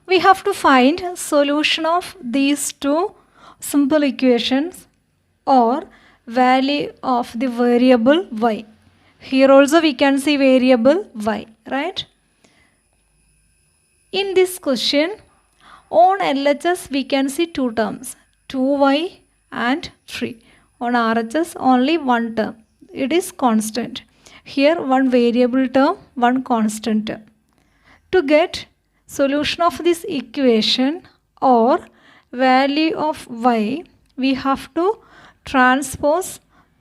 We have to find solution of these two simple equations or value of the variable y. Here also we can see variable y, right? In this question, on LHS we can see two terms, 2y and 3. On RHS only one term, it is constant. Here one variable term, one constant term. To get solution of this equation or value of y, we have to transpose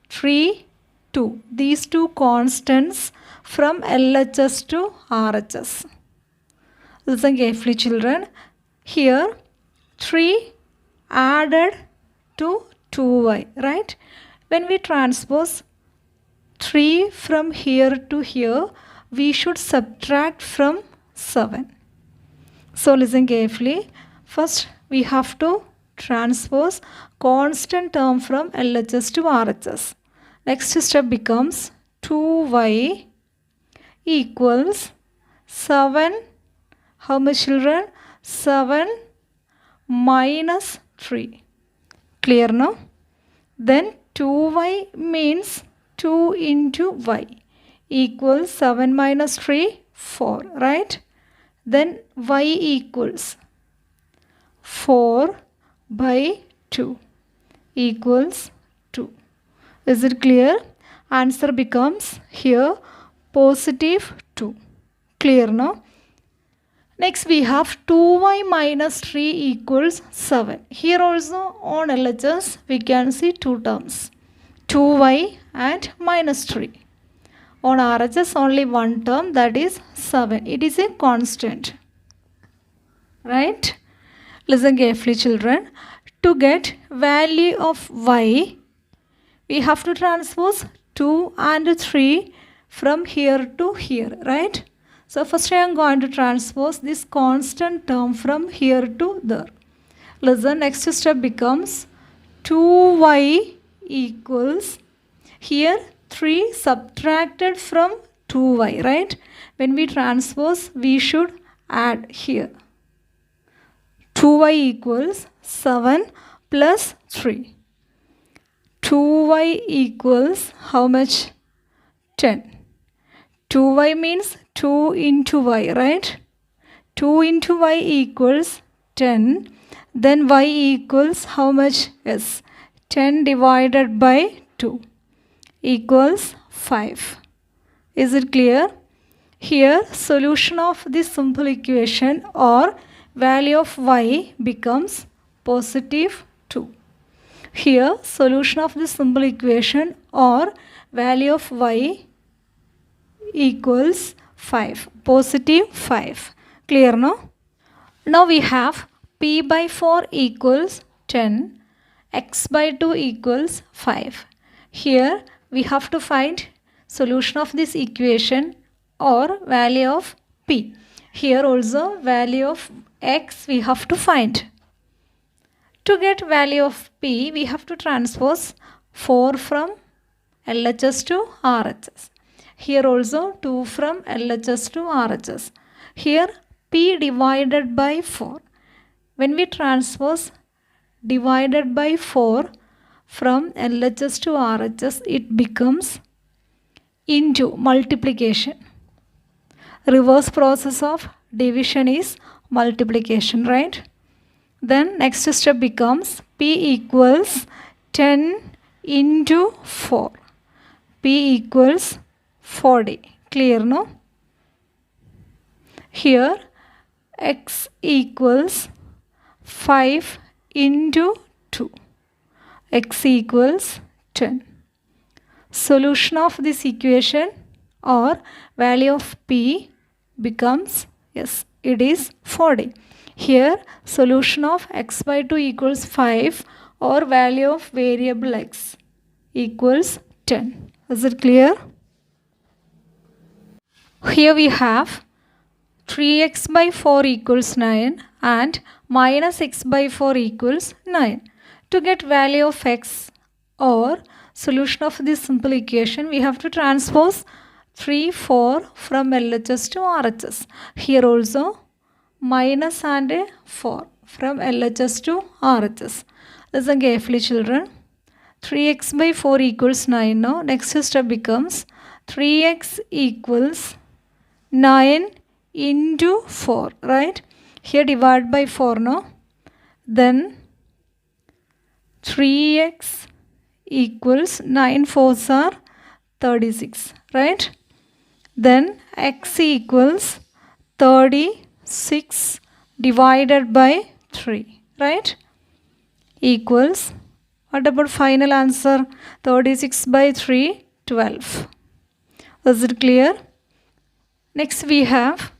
3, 2, these two constants from LHS to RHS. Listen carefully, children. Here 3 added to 2y, right? When we transpose 3 from here to here, we should subtract from 7. So listen carefully. First we have to transpose constant term from LHS to RHS. Next step becomes 2y equals 7. How much, children? 7 minus 3. Clear now? Then 2y means 2 into y equals 7 minus 3, 4, right? Then y equals 4 by 2 equals 2. Is it clear? Answer becomes here positive 2. Clear now? Next we have 2y minus 3 equals 7. Here also on LHS we can see two terms, 2y and minus 3. On RHS only one term, that is 7. It is a constant, right? Listen carefully, children. To get value of y, we have to transpose 2 and 3 from here to here, right? So first I am going to transpose this constant term from here to there. Listen, next step becomes 2y equals, here 3 subtracted from 2y, right? When we transpose, we should add here. 2y equals 7 plus 3. 2y equals how much? 10. 2y means 2 into y, right? 2 into y equals 10. Then y equals how much? Yes, 10 divided by 2 equals 5. Is it clear? Here solution of this simple equation or value of y becomes positive 2. Here solution of this simple equation or value of y equals 5, positive 5. Clear no? Now we have p by 4 equals 10, x by 2 equals 5. Here we have to find solution of this equation or value of p. Here also value of x we have to find. To get value of p, we have to transpose 4 from LHS to RHS. Here also 2 from LHS to RHS. Here p divided by 4. When we transpose divided by 4 from LHS to RHS, it becomes into multiplication. Reverse process of division is multiplication, right? Then next step becomes p equals 10 into 4. P equals 40. Clear no? Here x equals 5 into 2. X equals 10. Solution of this equation or value of p becomes, yes, it is 40. Here solution of x by 2 equals 5 or value of variable x equals 10. Is it clear? Here we have 3x by 4 equals 9 and minus x by 4 equals 9. To get value of x or solution of this simple equation, we have to transpose 3, 4 from LHS to RHS. Here also minus and 4 from LHS to RHS. Listen carefully, children. 3x by 4 equals 9 now. Next step becomes 3x equals 9 into 4, right? Here divide by 4 now. Then 3x equals 9 4s are 36, right? Then x equals 36 divided by 3, right? Equals, what about final answer? 36 by 3, 12. Is it clear? Next we have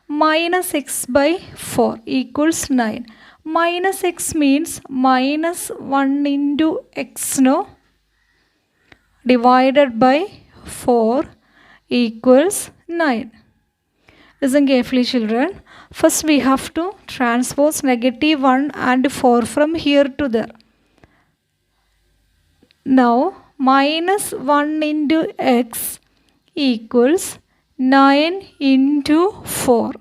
minus x by 4 equals 9. Minus x means minus 1 into x, no? Divided by 4 equals 9. Listen carefully, children. First we have to transpose negative 1 and 4 from here to there. Now minus 1 into x equals 9 into 4,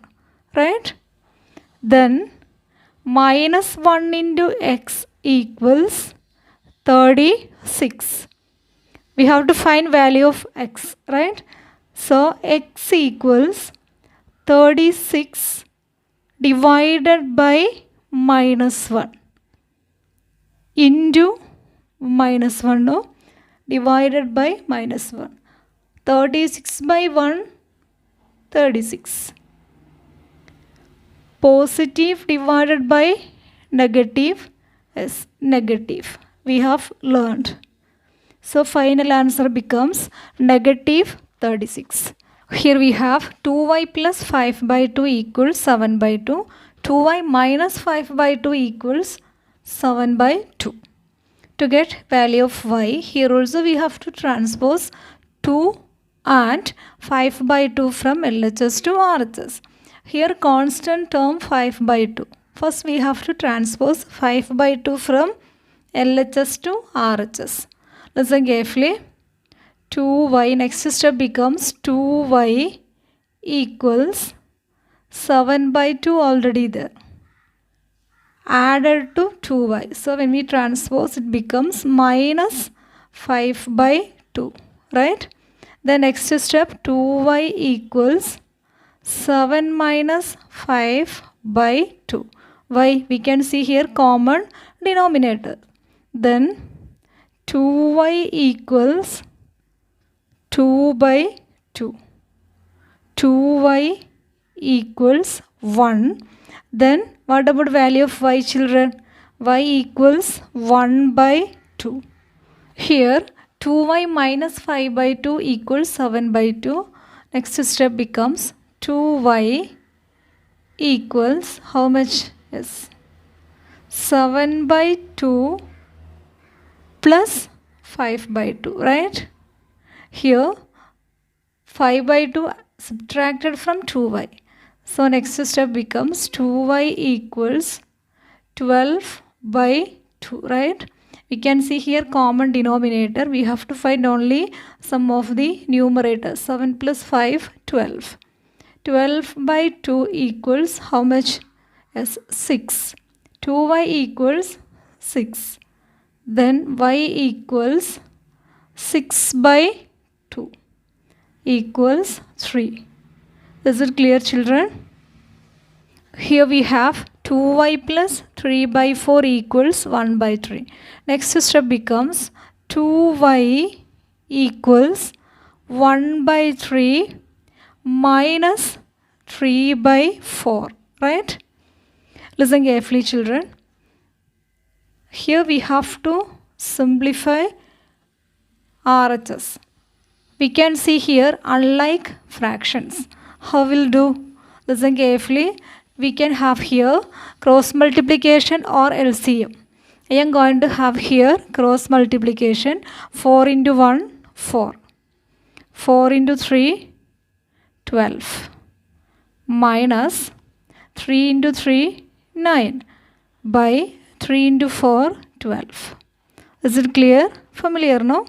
right? Then minus 1 into x equals 36. We have to find value of x, right? So x equals 36 divided by minus 1 into minus 1, no? Divided by minus 1. 36 by 1, 36. Positive divided by negative is negative. We have learned. So final answer becomes negative 36. Here we have 2y plus 5 by 2 equals 7 by 2. 2y minus 5 by 2 equals 7 by 2. To get value of y, here also we have to transpose 2 and 5 by 2 from LHS to RHS. Here constant term 5 by 2. First we have to transpose 5 by 2 from LHS to RHS. Listen carefully. 2y, next step becomes 2y equals 7 by 2 already there. Added to 2y. So when we transpose it becomes minus 5 by 2, right? The next step 2y equals 7 minus 5 by 2. Y we can see here common denominator. Then 2y equals 2 by 2. 2y equals 1. Then what about value of y, children? Y equals 1 by 2. Here 2y minus 5 by 2 equals 7 by 2. Next step becomes 2y equals how much? Yes, 7 by 2 plus 5 by 2, right? Here 5 by 2 subtracted from 2y. So next step becomes 2y equals 12 by 2, right? We can see here common denominator. We have to find only sum of the numerators. 7 plus 5, 12. 12 by 2 equals how much? Yes, 6. 2y equals 6. Then y equals 6 by 2 equals 3. Is it clear, children? Here we have 2y plus 3 by 4 equals 1 by 3. Next step becomes 2y equals 1 by 3 minus 3 by 4, right? Listen carefully, children. Here we have to simplify RHS. We can see here unlike fractions. How will do? Listen carefully. We can have here cross multiplication or LCM. I am going to have here cross multiplication. 4 into 1, 4. 4 into 3, 12. Minus 3 into 3, 9. By 3 into 4, 12. Is it clear? Familiar, no?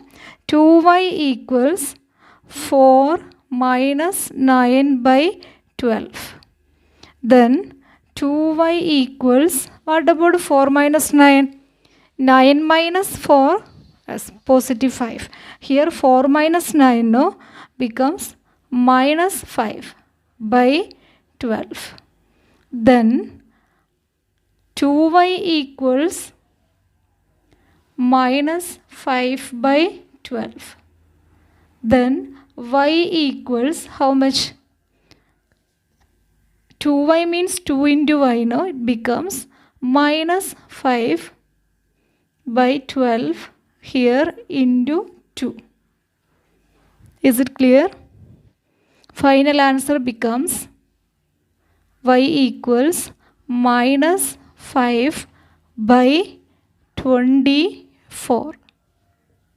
2y equals 4 minus 9 by 12. Then 2y equals, what about 4 minus 9? 9 minus 4 as positive 5. Here 4 minus 9 no, becomes minus 5 by 12. Then 2y equals minus 5 by 12. Then y equals how much? 2y means 2 into y, no? It becomes minus 5 by 12 here into 2. Is it clear? Final answer becomes y equals minus 5 by 24.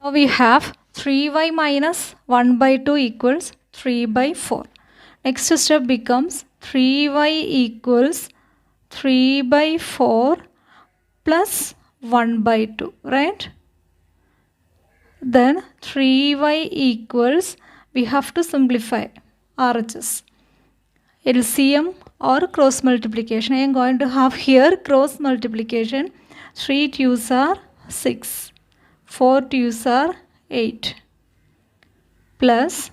Now we have 3y minus 1 by 2 equals 3 by 4. Next step becomes 3y equals 3 by 4 plus 1 by 2, right? Then 3y equals, we have to simplify RHS. LCM or cross multiplication. I am going to have here cross multiplication. 3 2's are 6. 4 2's are 8. Plus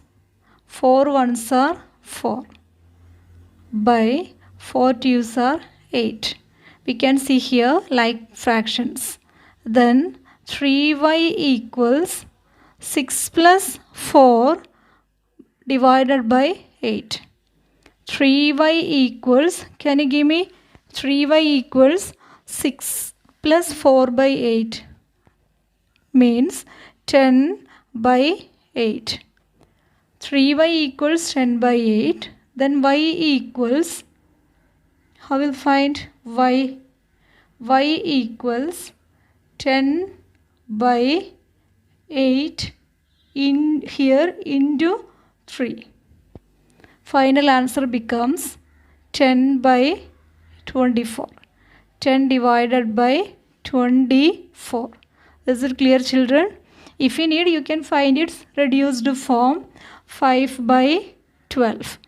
4 1's are 4. By 4 2's are 8. We can see here like fractions. Then 3y equals 6 plus 4 divided by 8. 3y equals, can you give me 3y equals 6 plus 4 by 8 means 10 by 8. 3y equals 10 by 8. Then y equals, how will find y? Y equals 10 by 8 in here into 3. Final answer becomes 10 by 24. 10 divided by 24. Is it clear, children? If you need, you can find its reduced form 5 by 12.